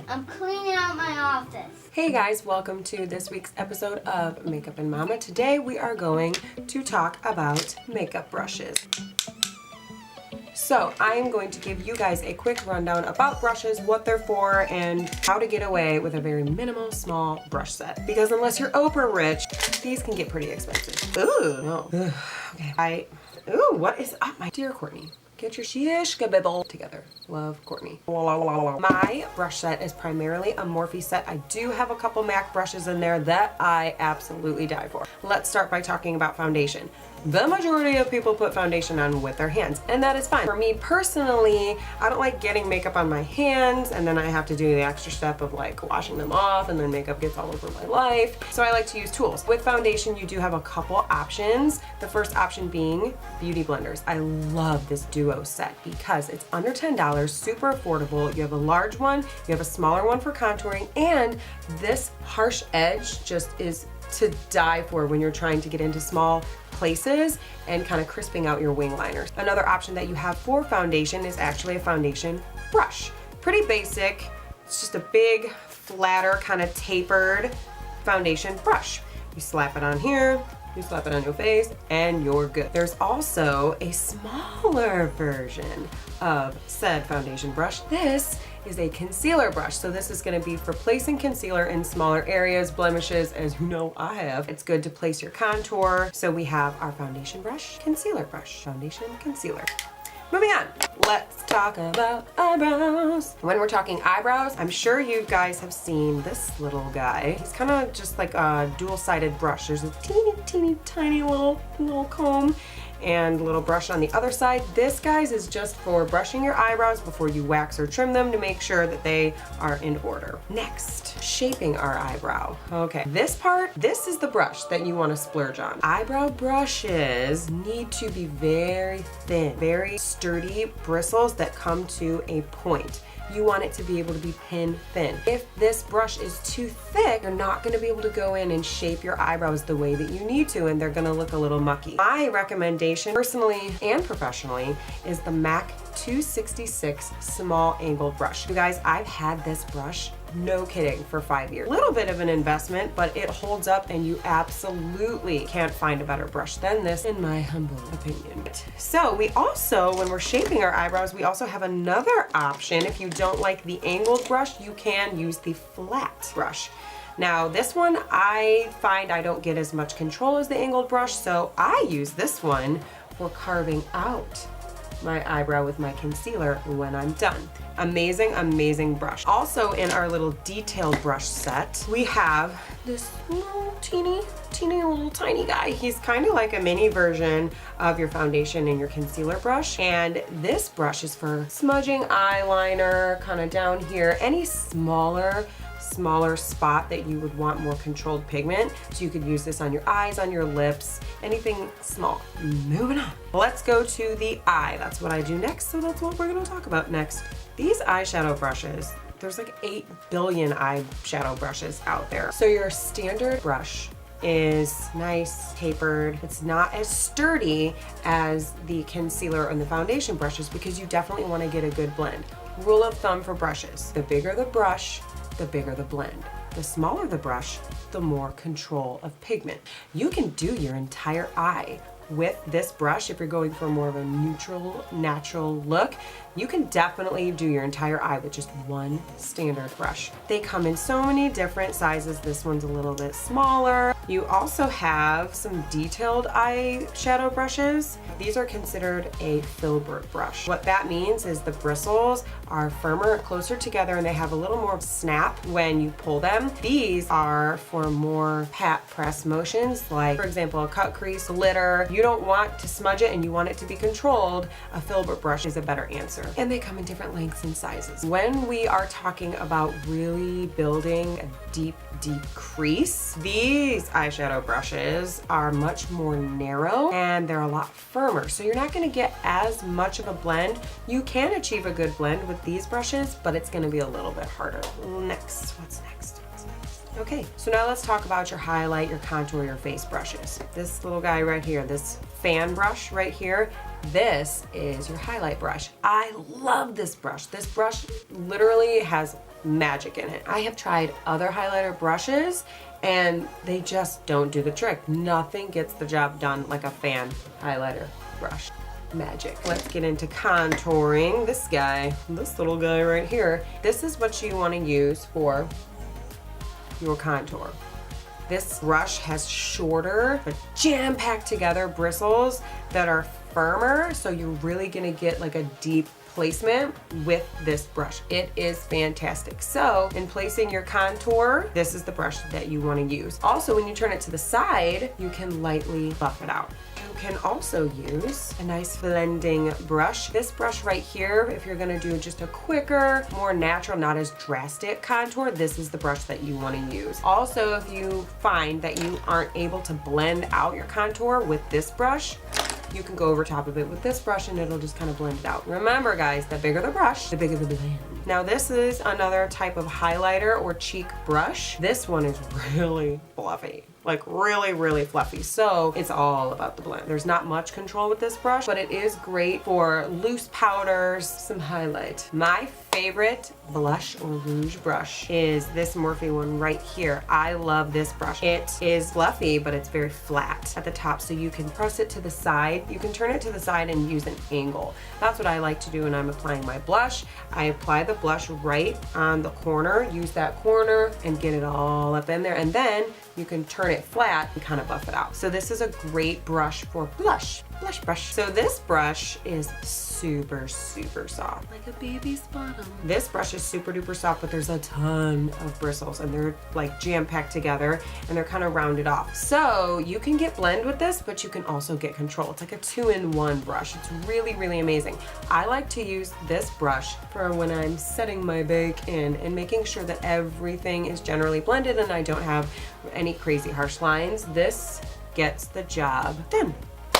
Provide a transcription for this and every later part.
I'm cleaning out my office. Hey guys, welcome to this week's episode of Makeup and Mama. Today we are going to talk about makeup brushes. So I am going to give you guys a quick rundown about brushes, what they're for, and how to get away with a very minimal, small brush set. Because unless you're Oprah rich, these can get pretty expensive. Ooh, no. Okay. Ooh, what is up, my dear Courtney? Get your shishkabibble together. Love, Courtney. My brush set is primarily a Morphe set. I do have a couple MAC brushes in there that I absolutely die for. Let's start by talking about foundation. The majority of people put foundation on with their hands, and that is fine. For me personally, I don't like getting makeup on my hands, and then I have to do the extra step of like washing them off, and then makeup gets all over my life. So I like to use tools. With foundation, you do have a couple options. The first option being beauty blenders. I love this duo set because it's under $10, super affordable. You have a large one, you have a smaller one for contouring, and this harsh edge just is to die for when you're trying to get into small places and kind of crisping out your wing liners. Another option that you have for foundation is actually a foundation brush. Pretty basic. It's just a big, flatter, kind of tapered foundation brush. You slap it on here, you slap it on your face, and you're good. There's also a smaller version of said foundation brush. This is a concealer brush. So this is gonna be for placing concealer in smaller areas, blemishes, as you know I have. It's good to place your contour. So we have our foundation brush, concealer brush, foundation, concealer. Moving on, let's talk about eyebrows. When we're talking eyebrows, I'm sure you guys have seen this little guy. He's kind of just like a dual-sided brush. There's a teeny tiny little comb and little brush on the other side. This, guys, is just for brushing your eyebrows before you wax or trim them to make sure that they are in order. Next, shaping our eyebrow. Okay, this is the brush that you want to splurge on. Eyebrow brushes need to be very thin, very sturdy bristles that come to a point. You want it to be able to be pin thin. If this brush is too thick, you're not gonna be able to go in and shape your eyebrows the way that you need to, and they're gonna look a little mucky. My recommendation, personally and professionally, is the MAC 266 small angled brush. You guys, I've had this brush, no kidding, for 5 years. A little bit of an investment, but it holds up and you absolutely can't find a better brush than this, in my humble opinion. So we also, when we're shaping our eyebrows, we also have another option. If you don't like the angled brush, you can use the flat brush. Now this one, I find I don't get as much control as the angled brush, so I use this one for carving out my eyebrow with my concealer when I'm done. Amazing, amazing brush. Also in our little detailed brush set, we have this little teeny little tiny guy. He's kind of like a mini version of your foundation and your concealer brush. And this brush is for smudging eyeliner, kind of down here, any smaller spot that you would want more controlled pigment. So you could use this on your eyes, on your lips, anything small. Moving on. Let's go to the eye. That's what I do next, so that's what we're gonna talk about next. These eyeshadow brushes, there's like 8 billion eyeshadow brushes out there. So your standard brush is nice, tapered. It's not as sturdy as the concealer and the foundation brushes because you definitely wanna get a good blend. Rule of thumb for brushes, the bigger the brush, the bigger the blend. The smaller the brush, the more control of pigment. You can do your entire eye with this brush. If you're going for more of a neutral, natural look, you can definitely do your entire eye with just one standard brush. They come in so many different sizes. This one's a little bit smaller. You also have some detailed eyeshadow brushes. These are considered a filbert brush. What that means is the bristles are firmer, closer together, and they have a little more snap when you pull them. These are for more pat press motions, like for example, a cut crease, glitter. You don't want to smudge it and you want it to be controlled. A filbert brush is a better answer. And they come in different lengths and sizes. When we are talking about really building a deep crease, these eyeshadow brushes are much more narrow and they're a lot firmer. So you're not gonna get as much of a blend. You can achieve a good blend with these brushes, but it's gonna be a little bit harder. Next, what's next? Okay, so now let's talk about your highlight, your contour, your face brushes. This little guy right here, this fan brush right here, this is your highlight brush. I love this brush. This brush literally has magic in it. I have tried other highlighter brushes and they just don't do the trick. Nothing gets the job done like a fan highlighter brush. Magic. Let's get into contouring. This guy, this little guy right here, this is what you want to use for your contour. This brush has shorter but jam-packed together bristles that are firmer, so you're really gonna get like a deep placement with this brush. It is fantastic. So in placing your contour, this is the brush that you want to use. Also, when you turn it to the side, you can lightly buff it out. You can also use a nice blending brush. This brush right here, if you're gonna do just a quicker, more natural, not as drastic contour, this is the brush that you want to use. Also, if you find that you aren't able to blend out your contour with this brush, you can go over top of it with this brush and it'll just kind of blend it out. Remember guys, the bigger the brush, the bigger the blend. Now this is another type of highlighter or cheek brush. This one is really fluffy. Like really, really fluffy. So it's all about the blend. There's not much control with this brush, but it is great for loose powders, some highlight. My favorite blush or rouge brush is this Morphe one right here. I love this brush. It is fluffy, but it's very flat at the top, so you can press it to the side. You can turn it to the side and use an angle. That's what I like to do when I'm applying my blush. I apply the blush right on the corner, use that corner and get it all up in there, and then you can turn it flat and kind of buff it out. So this is a great brush for blush brush. So this brush is super, super soft. Like a baby's bottom. This brush is super duper soft, but there's a ton of bristles and they're like jam-packed together and they're kind of rounded off. So you can get blend with this, but you can also get control. It's like a 2-in-1 brush. It's really, really amazing. I like to use this brush for when I'm setting my bake in and making sure that everything is generally blended and I don't have any crazy harsh lines. This gets the job done.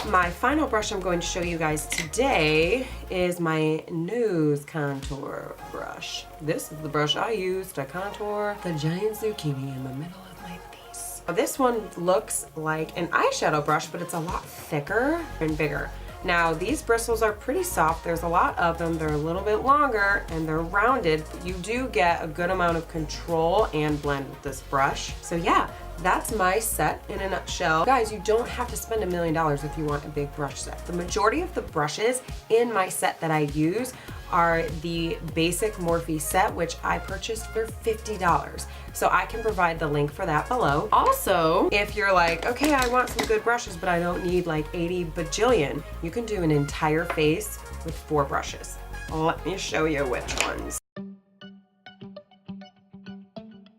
My final brush I'm going to show you guys today is my nose contour brush. This is the brush I use to contour the giant zucchini in the middle of my face. This one looks like an eyeshadow brush, but it's a lot thicker and bigger. Now these bristles are pretty soft. There's a lot of them. They're a little bit longer and they're rounded, but you do get a good amount of control and blend with this brush. So yeah, that's my set in a nutshell. Guys, you don't have to spend $1 million if you want a big brush set. The majority of the brushes in my set that I use are the basic Morphe set, which I purchased for $50. So I can provide the link for that below. Also, if you're like, okay, I want some good brushes, but I don't need like 80 bajillion, you can do an entire face with 4 brushes. Let me show you which ones.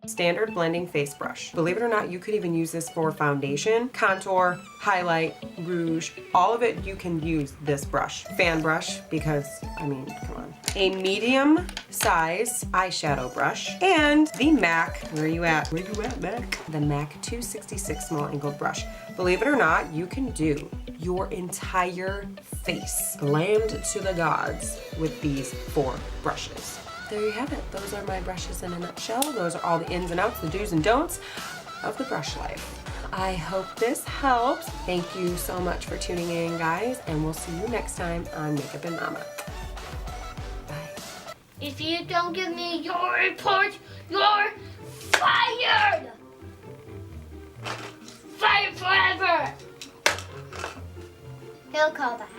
Standard blending face brush. Believe it or not, you could even use this for foundation, contour, highlight, rouge, all of it you can use this brush. Fan brush, because, I mean, come on. A medium size eyeshadow brush, and the MAC, where you at? Where you at, MAC? The MAC 266 small angled brush. Believe it or not, you can do your entire face glammed to the gods with these 4 brushes. There you have it. Those are my brushes in a nutshell. Those are all the ins and outs, the do's and don'ts of the brush life. I hope this helps. Thank you so much for tuning in, guys, and we'll see you next time on Makeup and Mama. Bye. If you don't give me your report, you're fired! Fired forever! He'll call back.